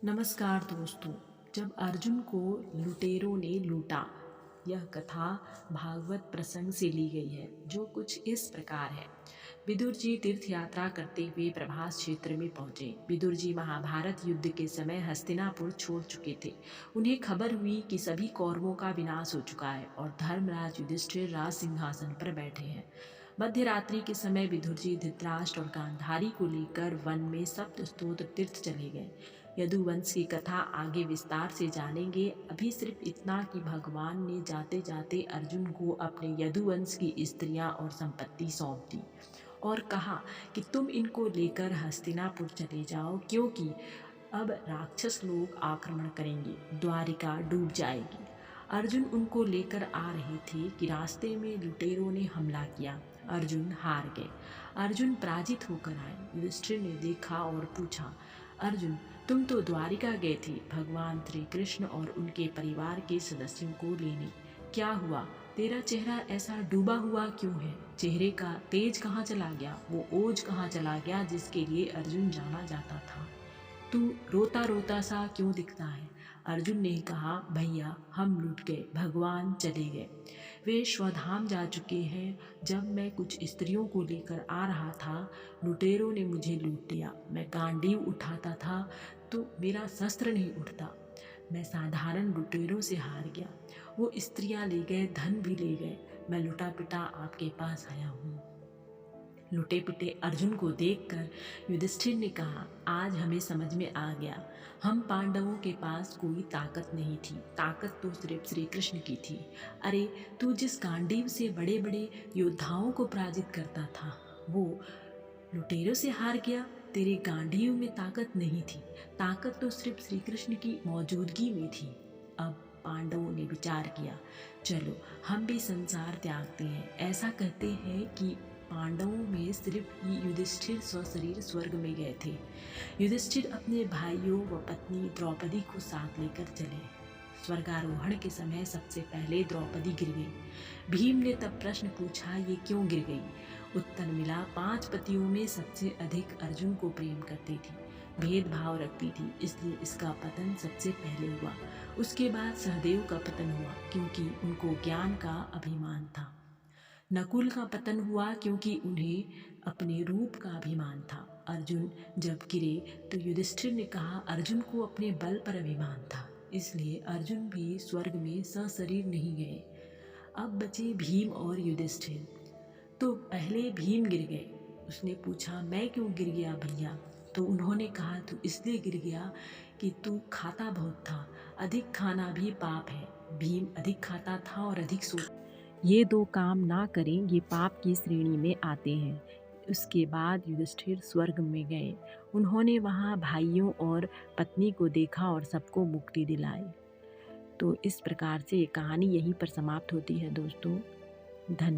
नमस्कार दोस्तों। जब अर्जुन को लुटेरों ने लूटा, यह कथा भागवत प्रसंग से ली गई है, जो कुछ इस प्रकार है। विदुर जी तीर्थ यात्रा करते हुए प्रभास क्षेत्र में पहुंचे। विदुर जी महाभारत युद्ध के समय हस्तिनापुर छोड़ चुके थे। उन्हें खबर हुई कि सभी कौरवों का विनाश हो चुका है और धर्मराज युधिष्ठिर राज सिंहासन पर बैठे हैं। मध्य रात्रि के समय विदुर जी धृतराष्ट्र और गांधारी को लेकर वन में सप्त स्तोत्र तीर्थ चले गए। यदुवंश की कथा आगे विस्तार से जानेंगे। अभी सिर्फ इतना कि भगवान ने जाते जाते अर्जुन को अपने यदुवंश की स्त्रियां और संपत्ति सौंप दी और कहा कि तुम इनको लेकर हस्तिनापुर चले जाओ, क्योंकि अब राक्षस लोग आक्रमण करेंगे, द्वारिका डूब जाएगी। अर्जुन उनको लेकर आ रहे थे कि रास्ते में लुटेरों ने हमला किया। अर्जुन हार गए। अर्जुन पराजित होकर आए। युधिष्ठिर ने देखा और पूछा, अर्जुन तुम तो द्वारिका गए थे भगवान श्री कृष्ण और उनके परिवार के सदस्यों को लेने, क्या हुआ? तेरा चेहरा ऐसा डूबा हुआ क्यों है? चेहरे का तेज कहाँ चला गया? वो ओज कहाँ चला गया जिसके लिए अर्जुन जाना जाता था? तू रोता रोता सा क्यों दिखता है? अर्जुन ने कहा, भैया हम लूट गए, भगवान चले गए, वे स्वधाम जा चुके हैं। जब मैं कुछ स्त्रियों को लेकर आ रहा था, लुटेरों ने मुझे लूट लिया। मैं गांडीव उठाता था तो मेरा शस्त्र नहीं उठता। मैं साधारण लुटेरों से हार गया। वो स्त्रियां ले गए, धन भी ले गए। मैं लुटा पिटा आपके पास आया हूँ। लुटे पिटे अर्जुन को देखकर युधिष्ठिर ने कहा, आज हमें समझ में आ गया, हम पांडवों के पास कोई ताकत नहीं थी, ताकत तो सिर्फ श्री कृष्ण की थी। अरे तू जिस गांडीव से बड़े बड़े योद्धाओं को पराजित करता था, वो लुटेरों से हार गया। तेरे गांडीव में ताकत नहीं थी, ताकत तो सिर्फ श्री कृष्ण की मौजूदगी में थी। अब पांडवों ने विचार किया, चलो हम भी संसार त्यागते हैं। ऐसा कहते हैं कि पांडवों में सिर्फ युधिष्ठिर स्वशरीर स्वर्ग में गए थे। युधिष्ठिर अपने भाइयों व पत्नी द्रौपदी को साथ लेकर चले। स्वर्गारोहण के समय सबसे पहले द्रौपदी गिर गई। भीम ने तब प्रश्न पूछा, ये क्यों गिर गई? उत्तर मिला, 5 पतियों में सबसे अधिक अर्जुन को प्रेम करती थी, भेदभाव रखती थी, इसलिए इसका पतन सबसे पहले हुआ। उसके बाद सहदेव का पतन हुआ, क्योंकि उनको ज्ञान का अभिमान था। नकुल का पतन हुआ क्योंकि उन्हें अपने रूप का अभिमान था। अर्जुन जब गिरे तो युधिष्ठिर ने कहा, अर्जुन को अपने बल पर अभिमान था, इसलिए अर्जुन भी स्वर्ग में सशरीर नहीं गए। अब बचे भीम और युधिष्ठिर। तो पहले भीम गिर गए। उसने पूछा, मैं क्यों गिर गया भैया? तो उन्होंने कहा, तू इसलिए गिर गया कि तू खाता बहुत था, अधिक खाना भी पाप है। भीम अधिक खाता था और अधिक सो, ये 2 काम ना करें, ये पाप की श्रेणी में आते हैं। उसके बाद युधिष्ठिर स्वर्ग में गए। उन्होंने वहाँ भाइयों और पत्नी को देखा और सबको मुक्ति दिलाई। तो इस प्रकार से ये कहानी यहीं पर समाप्त होती है दोस्तों। धन्यवाद।